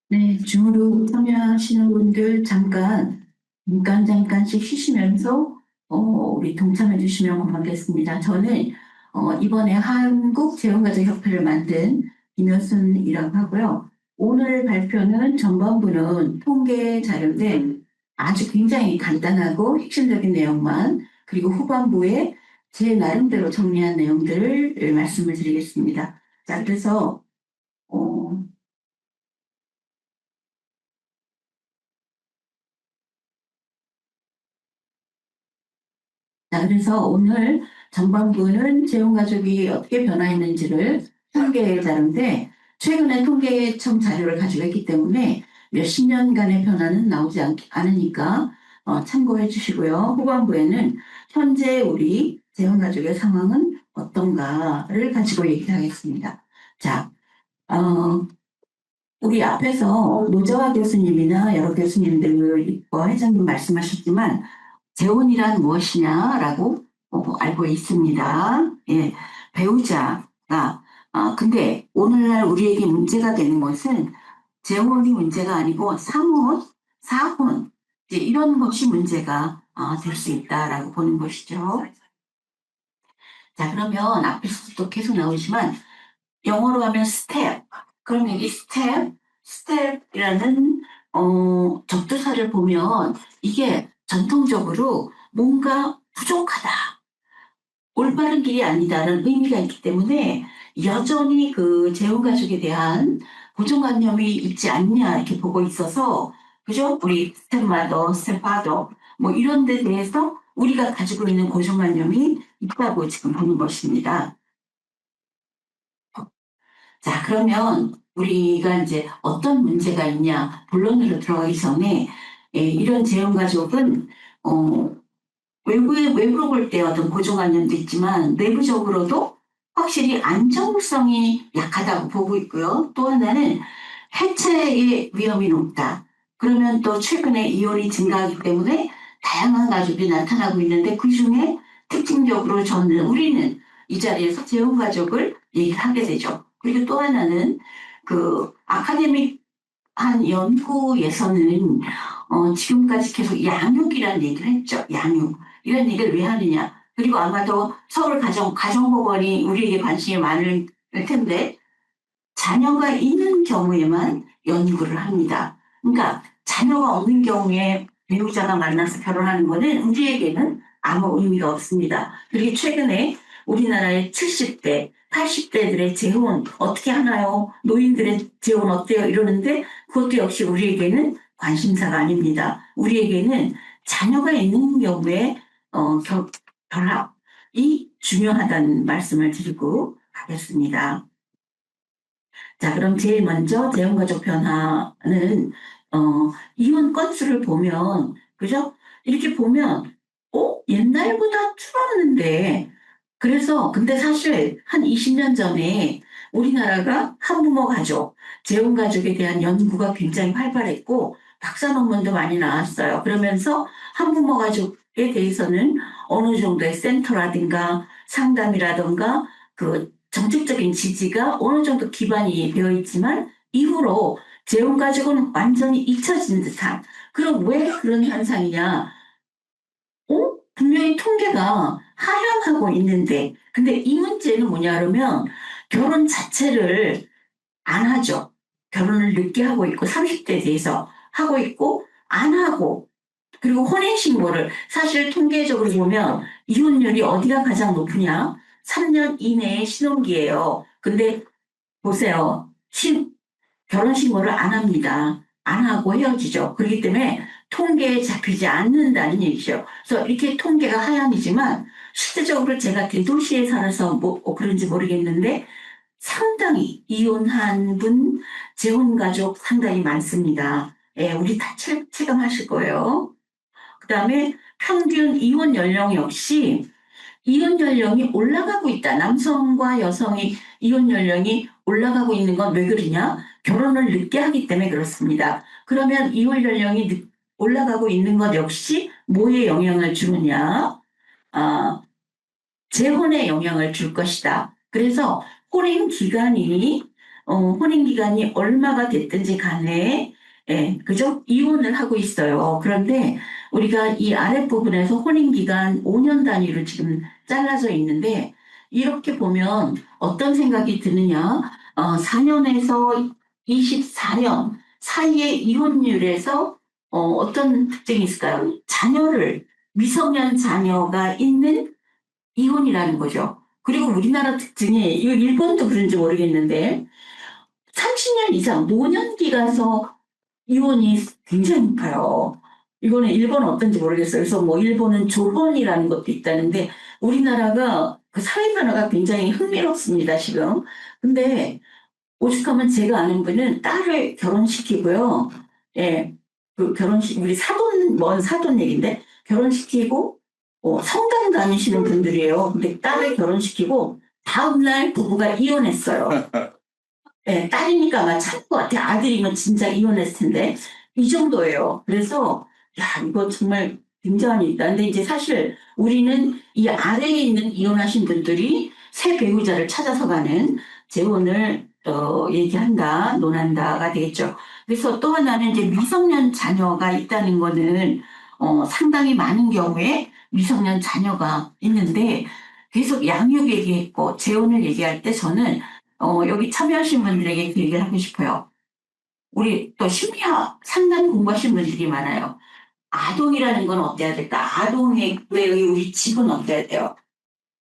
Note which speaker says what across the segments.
Speaker 1: 네, 줌으로 참여하시는 분들 잠깐씩 쉬시면서 우리 동참해 주시면 고맙겠습니다. 저는 이번에 한국재혼가족협회를 만든 김효순이라고 하고요. 오늘 발표는 전반부는 통계 자료인데 아주 굉장히 간단하고 핵심적인 내용만, 그리고 후반부에 제 나름대로 정리한 내용들을 말씀을 드리겠습니다. 자, 그래서 어, 자, 그래서 오늘 전반부는 재혼가족이 어떻게 변화했는지를 통계 자료인데, 최근에 통계청 자료를 가지고 있기 때문에 몇십 년간의 변화는 나오지 않으니까 참고해 주시고요. 후반부에는 현재 우리 재혼가족의 상황은 어떤가를 가지고 얘기하겠습니다. 자, 어, 우리 앞에서 노재화 교수님이나 여러 교수님들과 회장님 말씀하셨지만 재혼이란 무엇이냐라고 알고 있습니다. 예, 배우자가 근데 오늘날 우리에게 문제가 되는 것은 재혼이 문제가 아니고 삼혼, 사혼 이제 이런 것이 문제가 될 수 있다라고 보는 것이죠. 자, 그러면 앞에서도 계속 나오지만 영어로 하면 스텝. 그럼 여기 스텝이라는 접두사를 보면 이게 전통적으로 뭔가 부족하다, 올바른 길이 아니다라는 의미가 있기 때문에 여전히 그 재혼가족에 대한 고정관념이 있지 않냐 이렇게 보고 있어서, 그죠? 우리 스텝마더, 스텝파더 뭐 이런 데 대해서 우리가 가지고 있는 고정관념이 있다고 지금 보는 것입니다. 자, 그러면 우리가 이제 어떤 문제가 있냐, 본론으로 들어가기 전에 이런 재혼가족은 외부로 볼 때 어떤 고정관념도 있지만 내부적으로도 확실히 안정성이 약하다고 보고 있고요. 또 하나는 해체의 위험이 높다. 그러면 또 최근에 이혼이 증가하기 때문에 다양한 가족이 나타나고 있는데 그중에 특징적으로 우리는 이 자리에서 재혼가족을 얘기하게 되죠. 그리고 또 하나는 그 아카데믹 한 연구에서는 지금까지 계속 양육이라는 얘기를 했죠. 양육. 이런 얘기를 왜 하느냐. 그리고 아마도 서울 가정법원이 우리에게 관심이 많을 텐데 자녀가 있는 경우에만 연구를 합니다. 그러니까 자녀가 없는 경우에 배우자가 만나서 결혼하는 거는 우리에게는 아무 의미가 없습니다. 그리고 최근에 우리나라의 70대, 80대들의 재혼 어떻게 하나요? 노인들의 재혼 어때요? 이러는데 그것도 역시 우리에게는 관심사가 아닙니다. 우리에게는 자녀가 있는 경우에 결합이 중요하다는 말씀을 드리고 가겠습니다. 자, 그럼 제일 먼저 재혼가족 변화는 이혼 건수를 보면, 그죠? 이렇게 보면 옛날보다 줄었는데, 그래서 근데 사실 한 20년 전에 우리나라가 한부모 가족, 재혼가족에 대한 연구가 굉장히 활발했고 박사 논문도 많이 나왔어요. 그러면서 한부모 가족에 대해서는 어느 정도의 센터라든가 상담이라든가 그 정책적인 지지가 어느 정도 기반이 되어 있지만 이후로 재혼가족은 완전히 잊혀진 듯한, 그럼 왜 그런 현상이냐? 분명히 통계가 하향하고 있는데, 근데 이 문제는 뭐냐 그러면 결혼 자체를 안 하죠. 결혼을 늦게 하고 있고, 30대에 대해서 하고 있고, 안 하고, 그리고 혼인신고를 사실 통계적으로 보면 이혼율이 어디가 가장 높으냐? 3년 이내의 신혼기예요. 근데 보세요. 결혼신고를 안 합니다. 안 하고 헤어지죠. 그렇기 때문에 통계에 잡히지 않는다는 얘기죠. 그래서 이렇게 통계가 하향이지만 실제적으로 제가 대도시에 살아서 그런지 모르겠는데 상당히 이혼한 분, 재혼가족 상당히 많습니다. 예, 우리 다 체감하실 거예요. 그 다음에 평균 이혼 연령 역시 이혼 연령이 올라가고 있다. 남성과 여성이 이혼 연령이 올라가고 있는 건 왜 그러냐? 결혼을 늦게 하기 때문에 그렇습니다. 그러면 이혼 연령이 올라가고 있는 것 역시 뭐에 영향을 주느냐? 아, 재혼에 영향을 줄 것이다. 그래서 혼인 기간이 혼인 기간이 얼마가 됐든지 간에 예, 그죠? 이혼을 하고 있어요. 그런데 우리가 이 아랫부분에서 혼인 기간 5년 단위로 지금 잘라져 있는데 이렇게 보면 어떤 생각이 드느냐? 4년에서 24년 사이의 이혼율에서 어떤 특징이 있을까요? 미성년 자녀가 있는 이혼이라는 거죠. 그리고 우리나라 특징이, 이거 일본도 그런지 모르겠는데, 30년 이상 노년기 가서 이혼이 굉장히 높아요. 이거는 일본 어떤지 모르겠어요. 그래서 뭐 일본은 조혼이라는 것도 있다는데, 우리나라가 그 사회 변화가 굉장히 흥미롭습니다, 지금. 근데 오죽하면 제가 아는 분은 딸을 결혼시키고요. 예, 그 결혼식, 우리 사돈, 먼 사돈 얘기인데, 결혼시키고, 성당 다니시는 분들이에요. 근데 딸을 결혼시키고, 다음날 부부가 이혼했어요. 예, 딸이니까 아마 참을 것 같아. 아들이면 진짜 이혼했을 텐데. 이 정도예요. 그래서, 야, 이거 정말 굉장한 일이다. 근데 이제 사실 우리는 이 아래에 있는 이혼하신 분들이 새 배우자를 찾아서 가는 재혼을, 얘기한다, 논한다가 되겠죠. 그래서 또 하나는 이제 미성년 자녀가 있다는 거는, 상당히 많은 경우에 미성년 자녀가 있는데 계속 양육 얘기했고 재혼을 얘기할 때 저는 여기 참여하신 분들에게 그 얘기를 하고 싶어요. 우리 또 심리학 상담 공부하신 분들이 많아요. 아동이라는 건 어때야 될까? 아동의 우리 집은 어때야 돼요?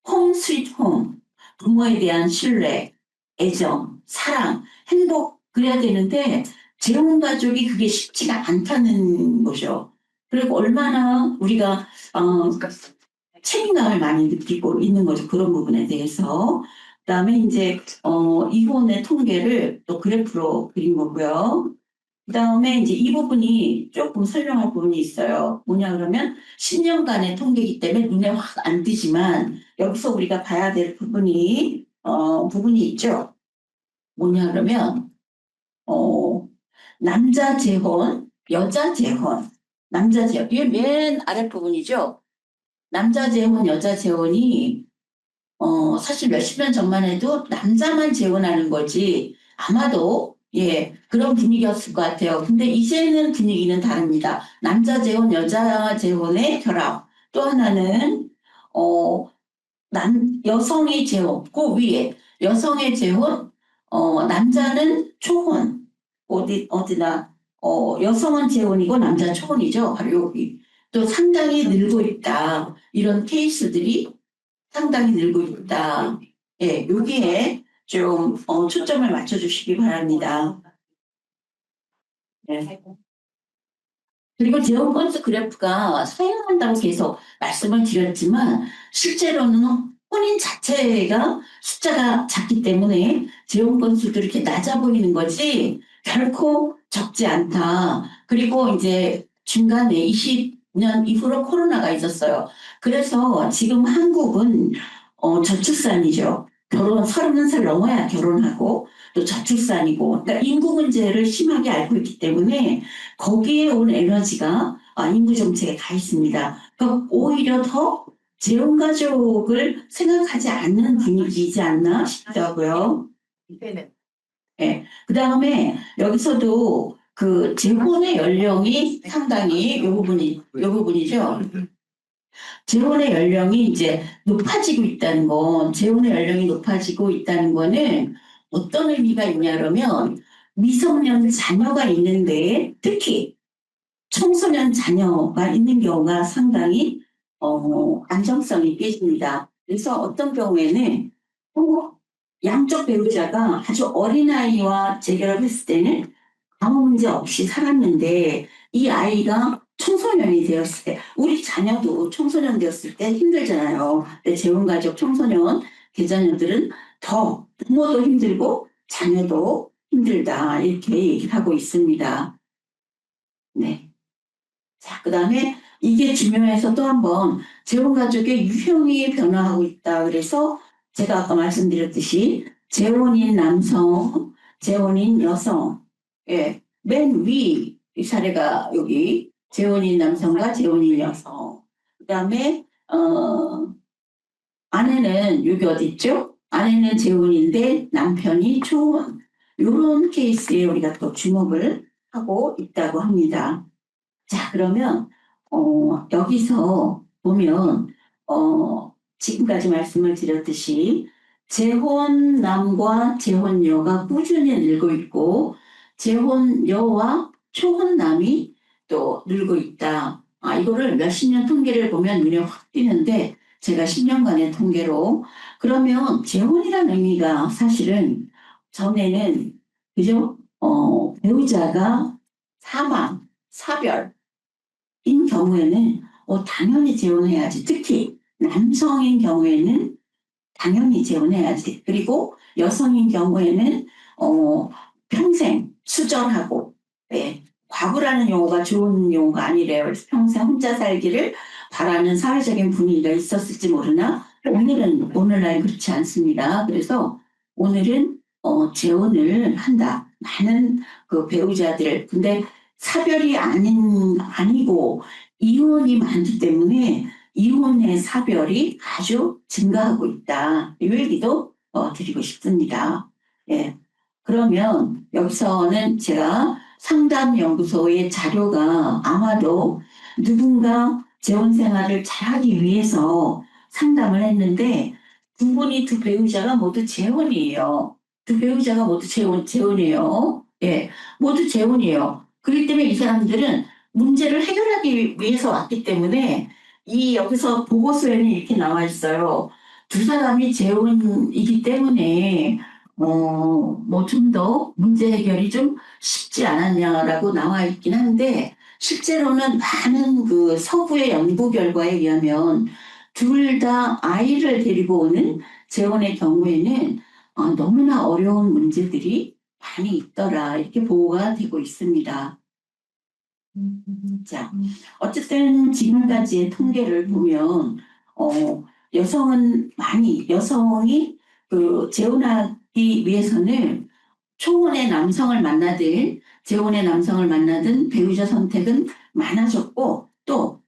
Speaker 1: 홈 스위트 홈. 부모에 대한 신뢰, 애정, 사랑, 행복 그래야 되는데 재혼 가족이 그게 쉽지가 않다는 거죠. 그리고 얼마나 우리가 책임감을 많이 느끼고 있는 거죠. 그런 부분에 대해서. 그다음에 이제 이혼의 통계를 또 그래프로 그린 거고요. 그다음에 이제 이 부분이 조금 설명할 부분이 있어요. 뭐냐 그러면 10년간의 통계이기 때문에 눈에 확 안 띄지만 여기서 우리가 봐야 될 부분이 있죠. 뭐냐 그러면 어, 남자 재혼, 여자 재혼, 남자 재혼 이게 맨 아랫 부분이죠. 남자 재혼, 여자 재혼이 사실 몇십 년 전만 해도 남자만 재혼하는 거지 아마도 예 그런 분위기였을 것 같아요. 근데 이제는 분위기는 다릅니다. 남자 재혼, 여자 재혼의 결합. 또 하나는 어, 여성의 재혼, 그 위에 여성의 재혼, 남자는 초혼. 어디나 여성은 재혼이고 남자 초혼이죠. 바로 여기. 또 상당히 늘고 있다. 이런 케이스들이 상당히 늘고 있다. 예, 여기에 좀 초점을 맞춰주시기 바랍니다. 네. 그리고 재원 건수 그래프가 사용한다고 계속 말씀을 드렸지만 실제로는 혼인 자체가 숫자가 작기 때문에 재원 건수도 이렇게 낮아 보이는 거지 결코 적지 않다. 그리고 이제 중간에 20년 이후로 코로나가 있었어요. 그래서 지금 한국은 저출산이죠. 30살 넘어야 결혼하고 또 저출산이고 그러니까 인구 문제를 심하게 앓고 있기 때문에 거기에 온 에너지가 인구 정책에 가 있습니다. 그러니까 오히려 더 재혼가족을 생각하지 않는 분위기이지 않나 싶더라고요. 네. 그 다음에 여기서도 그 재혼의 연령이 상당히 요 부분이죠. 재혼의 연령이 이제 높아지고 있다는 건, 재혼의 연령이 높아지고 있다는 거는 어떤 의미가 있냐 그러면 미성년 자녀가 있는데 특히 청소년 자녀가 있는 경우가 상당히 안정성이 깨집니다. 그래서 어떤 경우에는 어, 양쪽 배우자가 아주 어린아이와 재결합했을 때는 아무 문제 없이 살았는데 이 아이가 청소년이 되었을 때 우리 자녀도 청소년 되었을 때 힘들잖아요. 근데 재혼가족 청소년 계자녀들은 더 부모도 힘들고 자녀도 힘들다 이렇게 얘기를 하고 있습니다. 네. 자, 그다음에 이게 중요해서 또 한번 재혼가족의 유형이 변화하고 있다. 그래서 제가 아까 말씀드렸듯이 재혼인 남성, 재혼인 여성, 예, 맨 위 사례가 여기 재혼인 남성과 재혼인 여성. 그다음에 아내는 여기 어디 있죠? 아내는 재혼인데 남편이 초혼. 이런 케이스에 우리가 더 주목을 하고 있다고 합니다. 자, 그러면 여기서 보면 지금까지 말씀을 드렸듯이 재혼남과 재혼녀가 꾸준히 늘고 있고 재혼여와 초혼남이 또 늘고 있다. 이거를 몇십 년 통계를 보면 눈에 확 띄는데 제가 10년간의 통계로 그러면 재혼이라는 의미가 사실은 전에는 그죠? 배우자가 사망, 사별인 경우에는 당연히 재혼해야지. 특히 남성인 경우에는 당연히 재혼해야지. 그리고 여성인 경우에는 평생 수절하고, 네, 과부라는 용어가 좋은 용어가 아니래요. 그래서 평생 혼자 살기를 바라는 사회적인 분위기가 있었을지 모르나 오늘날 그렇지 않습니다. 그래서 오늘은 재혼을 한다. 많은 그 배우자들. 근데 사별이 아니고 이혼이 많기 때문에 이혼의 사별이 아주 증가하고 있다. 이 얘기도 드리고 싶습니다. 예. 그러면 여기서는 제가 상담연구소의 자료가 아마도 누군가 재혼 생활을 잘하기 위해서 상담을 했는데 두 배우자가 모두 재혼이에요. 두 배우자가 모두 재혼이에요. 예, 모두 재혼이에요. 그렇기 때문에 이 사람들은 문제를 해결하기 위해서 왔기 때문에 여기서 보고서에는 이렇게 나와 있어요. 두 사람이 재혼이기 때문에 뭐 좀 더 문제 해결이 좀 쉽지 않았냐라고 나와 있긴 한데 실제로는 많은 그 서구의 연구 결과에 의하면 둘 다 아이를 데리고 오는 재혼의 경우에는 너무나 어려운 문제들이 많이 있더라 이렇게 보고가 되고 있습니다. 자, 어쨌든 지금까지의 통계를 보면 여성이 그 재혼하기 위해서는 재혼의 남성을 만나든 배우자 선택은 많아졌고 또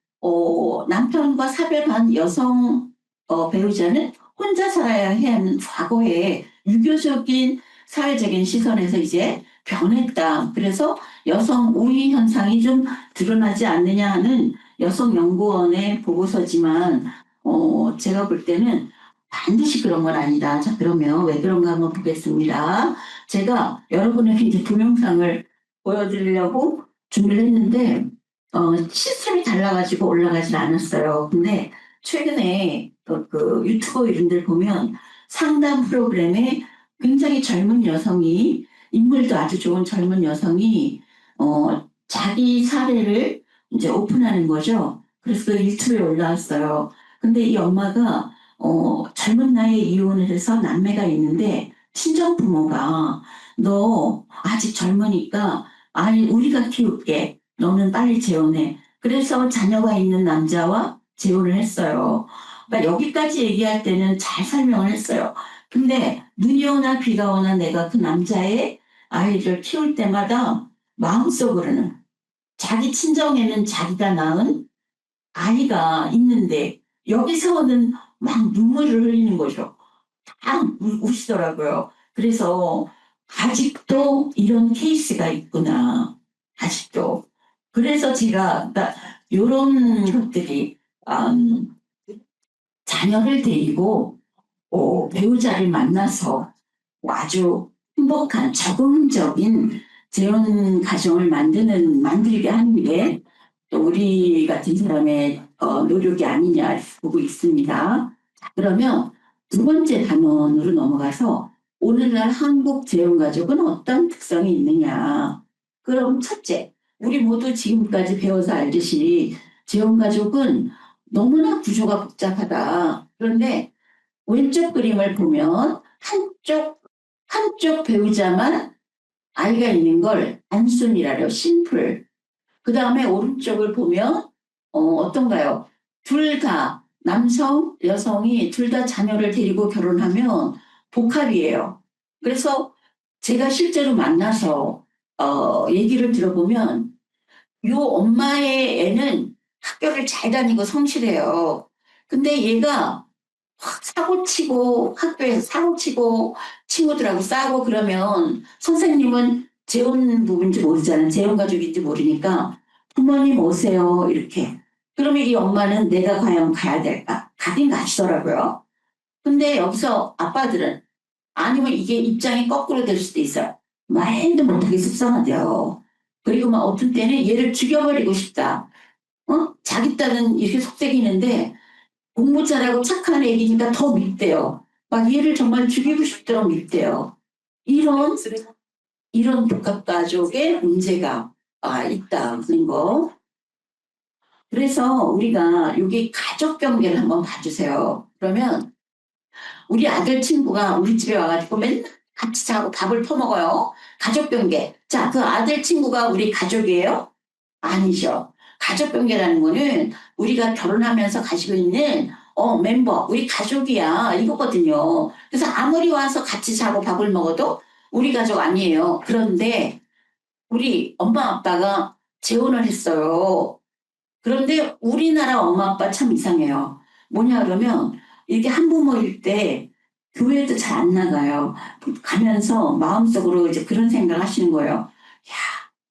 Speaker 1: 남편과 사별한 여성 배우자는 혼자 살아야 해 하는 과거의 유교적인 사회적인 시선에서 이제 변했다. 그래서 여성 우위 현상이 좀 드러나지 않느냐 하는 여성연구원의 보고서지만 제가 볼 때는 반드시 그런 건 아니다. 자, 그러면 왜 그런가 한번 보겠습니다. 제가 여러분에게 이제 동영상을 보여드리려고 준비를 했는데 시스템이 달라가지고 올라가질 않았어요. 근데 최근에 그 유튜버 이런들 보면 상담 프로그램에 굉장히 젊은 여성이 인물도 아주 좋은 젊은 여성이 자기 사례를 이제 오픈하는 거죠. 그래서 그 유튜브에 올라왔어요. 근데 이 엄마가 젊은 나이에 이혼을 해서 남매가 있는데 친정 부모가 너 아직 젊으니까 아이 우리가 키울게. 너는 빨리 재혼해. 그래서 자녀가 있는 남자와 재혼을 했어요. 그러니까 여기까지 얘기할 때는 잘 설명을 했어요. 근데 눈이 오나 비가 오나 내가 그 남자의 아이를 키울 때마다 마음속으로는 자기 친정에는 자기가 낳은 아이가 있는데 여기서는 막 눈물을 흘리는 거죠. 다 우시더라고요. 그래서 아직도 이런 케이스가 있구나. 아직도. 그래서 제가 이런 것들이 자녀를 데리고 배우자를 만나서 아주 행복한 적응적인 재혼 가정을 만들게 하는 게 또 우리 같은 사람의 노력이 아니냐 보고 있습니다. 자, 그러면 두 번째 단원으로 넘어가서 오늘날 한국 재혼가족은 어떤 특성이 있느냐. 그럼 첫째, 우리 모두 지금까지 배워서 알듯이 재혼가족은 너무나 구조가 복잡하다. 그런데 왼쪽 그림을 보면 한쪽 배우자만 아이가 있는 걸 단순이라려 심플. 그 다음에 오른쪽을 보면 어떤가요? 둘 다 남성, 여성이 둘 다 자녀를 데리고 결혼하면 복합이에요. 그래서 제가 실제로 만나서 얘기를 들어보면 요 엄마의 애는 학교를 잘 다니고 성실해요. 근데 얘가 사고 치고 학교에서 사고 치고 친구들하고 싸우고 그러면 선생님은 재혼 부부인지 모르잖아. 재혼 가족인지 모르니까 부모님 오세요 이렇게. 그러면 이 엄마는 내가 과연 가야 될까? 가긴 가시더라고요. 근데 여기서 아빠들은 아니면 이게 입장이 거꾸로 될 수도 있어요. 말도 못하게 속상하대요. 그리고 막 어떤 때는 얘를 죽여버리고 싶다. 자기 딸은 이렇게 속삭이는데 공부 잘하고 착한 애기니까 더 밉대요. 막 얘를 정말 죽이고 싶도록 밉대요. 이런 이런 복합가족의 문제가 있다는 거. 그래서 우리가 여기 가족 관계를 한번 봐주세요. 그러면 우리 아들 친구가 우리 집에 와가지고 맨날 같이 자고 밥을 퍼먹어요. 가족 관계. 자, 그 아들 친구가 우리 가족이에요? 아니죠. 가족 관계라는 거는 우리가 결혼하면서 가지고 있는 멤버, 우리 가족이야 이거거든요. 그래서 아무리 와서 같이 자고 밥을 먹어도 우리 가족 아니에요. 그런데 우리 엄마 아빠가 재혼을 했어요. 그런데 우리나라 엄마 아빠 참 이상해요. 뭐냐 그러면 이렇게 한부모일 때 교회도 잘 안 나가요. 가면서 마음속으로 이제 그런 생각을 하시는 거예요. 야,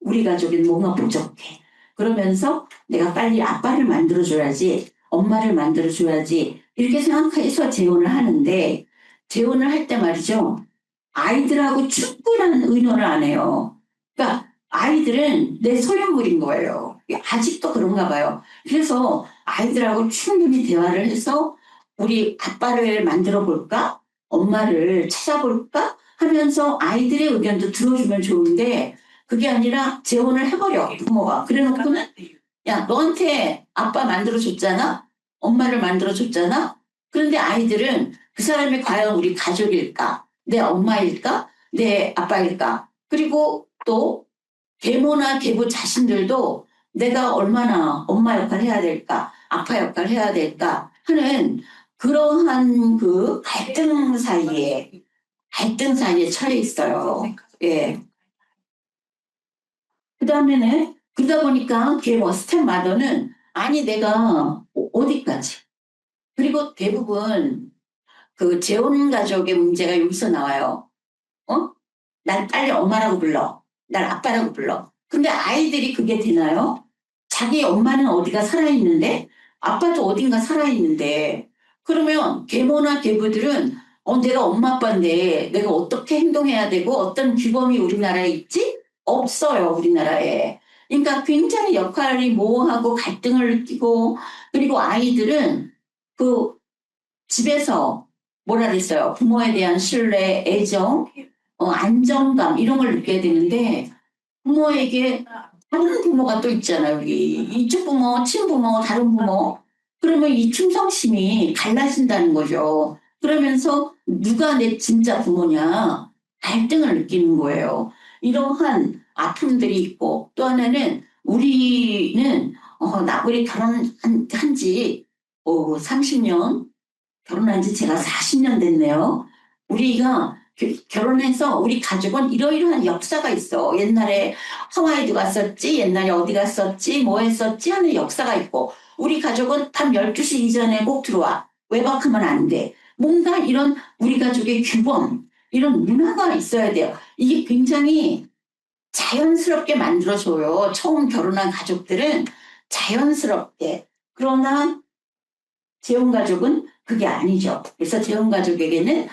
Speaker 1: 우리 가족은 뭔가 부족해. 그러면서 내가 빨리 아빠를 만들어줘야지, 엄마를 만들어줘야지 이렇게 생각해서 재혼을 하는데 재혼을 할 때 말이죠. 아이들하고 충분한 의논을 안 해요. 그러니까 아이들은 내 소유물인 거예요. 아직도 그런가 봐요. 그래서 아이들하고 충분히 대화를 해서 우리 아빠를 만들어 볼까? 엄마를 찾아볼까? 하면서 아이들의 의견도 들어주면 좋은데 그게 아니라 재혼을 해버려 부모가. 그래놓고는 야 너한테 아빠 만들어줬잖아? 엄마를 만들어줬잖아? 그런데 아이들은 그 사람이 과연 우리 가족일까? 내 엄마일까? 내 아빠일까? 그리고 또 계모나 계부 자신들도 내가 얼마나 엄마 역할을 해야 될까? 아빠 역할을 해야 될까? 하는 그러한 그 갈등 사이에 처해 있어요. 예. 그 다음에는 그러다 보니까 걔뭐 스텝마더는 아니 내가 어디까지? 그리고 대부분 그 재혼 가족의 문제가 여기서 나와요. 어? 날 빨리 엄마라고 불러. 날 아빠라고 불러. 근데 아이들이 그게 되나요? 자기 엄마는 어디가 살아있는데 아빠도 어딘가 살아있는데 그러면 계모나 계부들은 내가 엄마 아빠인데 내가 어떻게 행동해야 되고 어떤 규범이 우리나라에 있지? 없어요 우리나라에. 그러니까 굉장히 역할이 모호하고 갈등을 느끼고 그리고 아이들은 그 집에서 뭐라 그랬어요? 부모에 대한 신뢰, 애정, 안정감 이런 걸 느껴야 되는데 부모에게 다른 부모가 또 있잖아요. 여기 이쪽 부모, 친부모, 다른 부모. 그러면 이 충성심이 갈라진다는 거죠. 그러면서 누가 내 진짜 부모냐 갈등을 느끼는 거예요. 이러한 아픔들이 있고 또 하나는 우리는 우리 결혼한 지 30년 결혼한 지 제가 40년 됐네요. 우리가 결혼해서 우리 가족은 이러이러한 역사가 있어. 옛날에 하와이도 갔었지, 옛날에 어디 갔었지, 뭐 했었지 하는 역사가 있고, 우리 가족은 밤 12시 이전에 꼭 들어와. 외박하면 안 돼. 뭔가 이런 우리 가족의 규범, 이런 문화가 있어야 돼요. 이게 굉장히 자연스럽게 만들어줘요. 처음 결혼한 가족들은 자연스럽게. 그러나 재혼가족은 그게 아니죠. 그래서 재혼가족에게는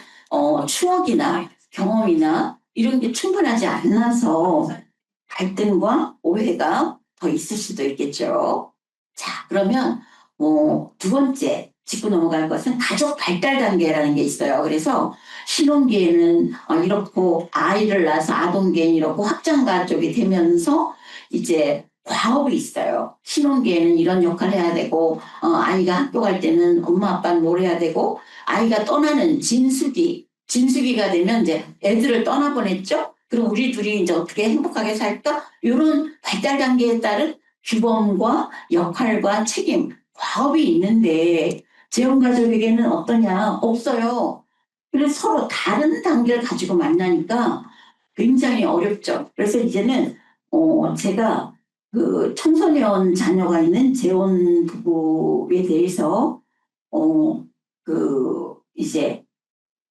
Speaker 1: 추억이나 경험이나 이런 게 충분하지 않아서 갈등과 오해가 더 있을 수도 있겠죠. 자, 그러면 두 번째 짚고 넘어갈 것은 가족 발달 단계라는 게 있어요. 그래서 신혼기에는 이렇고 아이를 낳아서 아동기에는 이렇고 확장가족이 되면서 이제 과업이 있어요. 신혼기에는 이런 역할을 해야 되고 아이가 학교 갈 때는 엄마 아빠는 뭘 해야 되고 아이가 떠나는 진수기가 되면 이제 애들을 떠나보냈죠. 그럼 우리 둘이 이제 어떻게 행복하게 살까? 이런 발달 단계에 따른 규범과 역할과 책임, 과업이 있는데 재혼가족에게는 어떠냐? 없어요. 그래서 서로 다른 단계를 가지고 만나니까 굉장히 어렵죠. 그래서 이제는 제가 그 청소년 자녀가 있는 재혼 부부에 대해서 어, 이제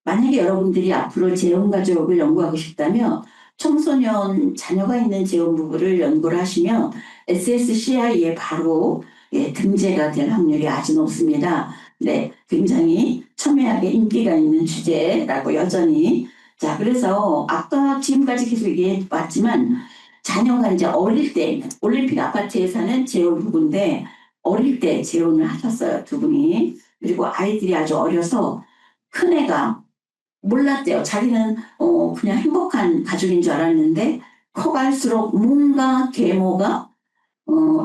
Speaker 1: 만약에 여러분들이 앞으로 재혼가족을 연구하고 싶다면 청소년 자녀가 있는 재혼부부를 연구를 하시면 SSCI에 바로 등재가 될 확률이 아주 높습니다. 네, 굉장히 첨예하게 인기가 있는 주제라고 여전히. 자, 그래서 아까 지금까지 계속 얘기해 왔지만 자녀가 이제 어릴 때 올림픽 아파트에 사는 재혼부부인데 어릴 때 재혼을 하셨어요, 두 분이. 그리고 아이들이 아주 어려서 큰애가 몰랐대요. 자기는 그냥 행복한 가족인 줄 알았는데 커갈수록 뭔가 계모가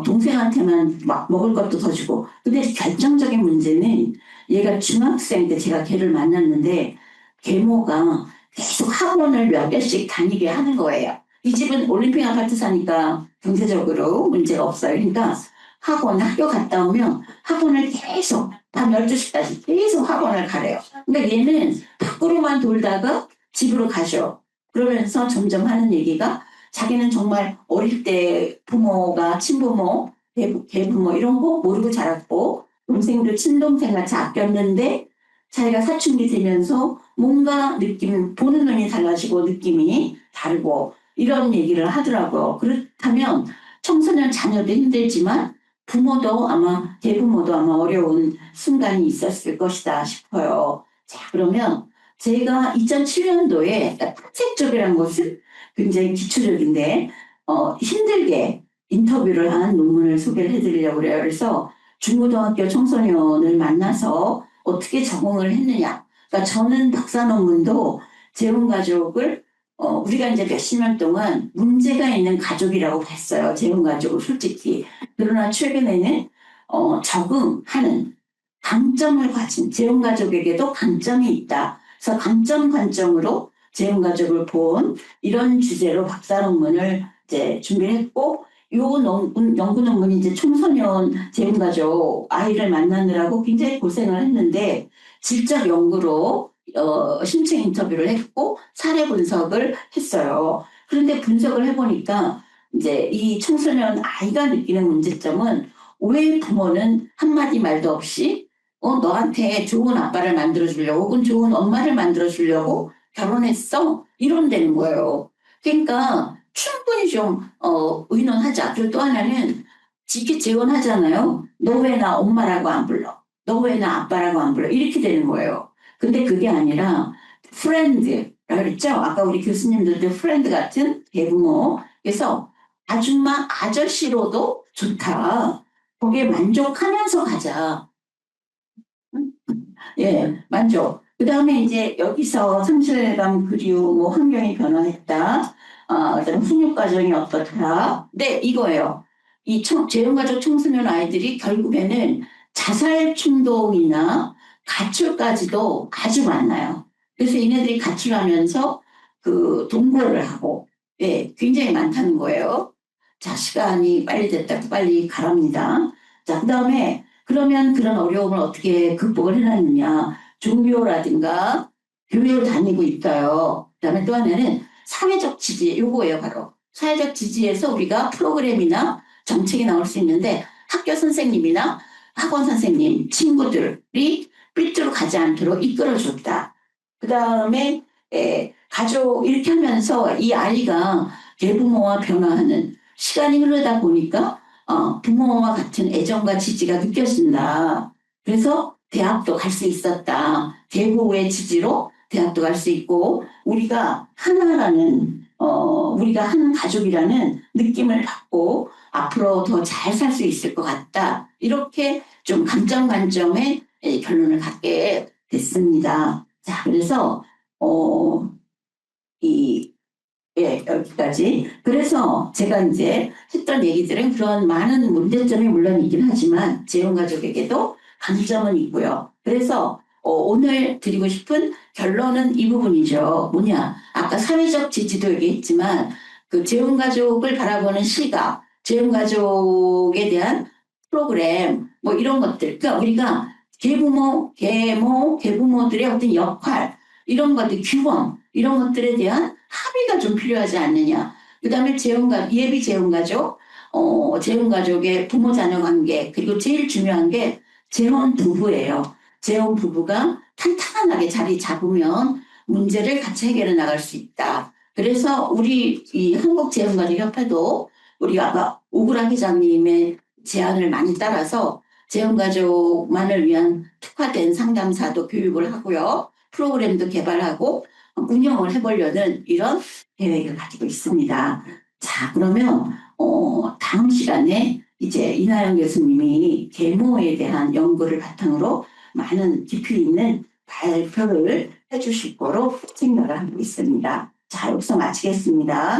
Speaker 1: 동생한테만 막 먹을 것도 더 주고. 근데 결정적인 문제는 얘가 중학생 때 제가 걔를 만났는데 계모가 계속 학원을 몇 개씩 다니게 하는 거예요. 이 집은 올림픽 아파트 사니까 경제적으로 문제가 없어요. 그러니까 학교 갔다 오면 학원을 계속 밤 12시까지 계속 학원을 가래요. 근데 얘는 밖으로만 돌다가 집으로 가죠. 그러면서 점점 하는 얘기가 자기는 정말 어릴 때 부모가 친부모, 계부모 이런 거 모르고 자랐고 동생도 친동생 같이 아꼈는데 자기가 사춘기 되면서 뭔가 보는 눈이 달라지고 느낌이 다르고 이런 얘기를 하더라고요. 그렇다면 청소년 자녀도 힘들지만 계부모도 아마 어려운 순간이 있었을 것이다 싶어요. 자, 그러면 제가 2007년도에 탐색적이라는 것은 굉장히 기초적인데 힘들게 인터뷰를 한 논문을 소개를 해드리려고 그래요. 그래서 중고등학교 청소년을 만나서 어떻게 적응을 했느냐. 그러니까 저는 박사 논문도 재혼가족을 우리가 이제 몇십 년 동안 문제가 있는 가족이라고 봤어요. 재혼가족을 솔직히. 그러나 최근에는 적응하는 강점을 가진 재혼가족에게도 강점이 있다. 그래서 강점 관점으로 재혼가족을 본 이런 주제로 박사 논문을 이제 준비했고, 연구 논문이 이제 청소년 재혼가족 아이를 만나느라고 굉장히 고생을 했는데 질적 연구로 심층 인터뷰를 했고 사례 분석을 했어요. 그런데 분석을 해보니까 이제 이 청소년 아이가 느끼는 문제점은 왜 부모는 한마디 말도 없이 너한테 좋은 아빠를 만들어주려고 혹은 좋은 엄마를 만들어주려고 결혼했어? 이런다는 거예요. 그러니까 충분히 좀 의논하자. 그리고 또 하나는 이렇게 재혼하잖아요. 너 왜 나 엄마라고 안 불러? 너 왜 나 아빠라고 안 불러? 이렇게 되는 거예요. 근데 그게 아니라 프렌드라 그랬죠? 아까 우리 교수님들도 프렌드 같은 계부모. 그래서 아줌마, 아저씨로도 좋다. 거기에 만족하면서 가자. 예, 만족. 그 다음에 이제 여기서 상실감, 그리움, 뭐 환경이 변화했다. 그다음 훈육 과정이 어떻다. 네, 이거예요. 재혼가족 청소년 아이들이 결국에는 자살 충동이나 가출까지도 아주 많아요. 그래서 얘네들이 가출하면서 동거를 하고, 예, 굉장히 많다는 거예요. 자, 시간이 빨리 됐다고 빨리 가랍니다. 자, 그 다음에 그러면 그런 어려움을 어떻게 극복을 해놨느냐. 종교라든가 교회를 다니고 있어요. 그다음에 또 하나는 사회적 지지, 요거예요, 바로. 사회적 지지에서 우리가 프로그램이나 정책이 나올 수 있는데 학교 선생님이나 학원 선생님, 친구들이 삐뚤어 가지 않도록 이끌어줬다. 그 다음에 가족 이렇게 하면서 이 아이가 계부모와 변화하는 시간이 흐르다 보니까 부모와 같은 애정과 지지가 느껴진다. 그래서 대학도 갈 수 있었다. 계부의 지지로 대학도 갈 수 있고 우리가 우리가 한 가족이라는 느낌을 받고 앞으로 더 잘 살 수 있을 것 같다. 이렇게 좀 감정 관점의 결론을 갖게 됐습니다. 자, 그래서 여기까지. 그래서 제가 이제 했던 얘기들은 그런 많은 문제점이 물론 있긴 하지만 재혼가족에게도 강점은 있고요. 그래서 오늘 드리고 싶은 결론은 이 부분이죠. 뭐냐? 아까 사회적 지지도 얘기했지만 그 재혼가족을 바라보는 시각, 재혼가족에 대한 프로그램 뭐 이런 것들. 그러니까 우리가 계부모들의 어떤 역할 이런 것들, 규범 이런 것들에 대한 합의가 좀 필요하지 않느냐. 그 다음에 예비 재혼가족, 재혼가족의 부모 자녀 관계, 그리고 제일 중요한 게 재혼 부부예요. 재혼 부부가 탄탄하게 자리 잡으면 문제를 같이 해결해 나갈 수 있다. 그래서 우리 이 한국재혼가족협회도 우리 아까 오구라 회장님의 제안을 많이 따라서 재혼가족만을 위한 특화된 상담사도 교육을 하고요. 프로그램도 개발하고 운영을 해보려는 이런 계획을 가지고 있습니다. 자, 그러면 다음 시간에 이제 이나영 교수님이 계모에 대한 연구를 바탕으로 많은 깊이 있는 발표를 해주실 거로 생각을 하고 있습니다. 자, 여기서 마치겠습니다.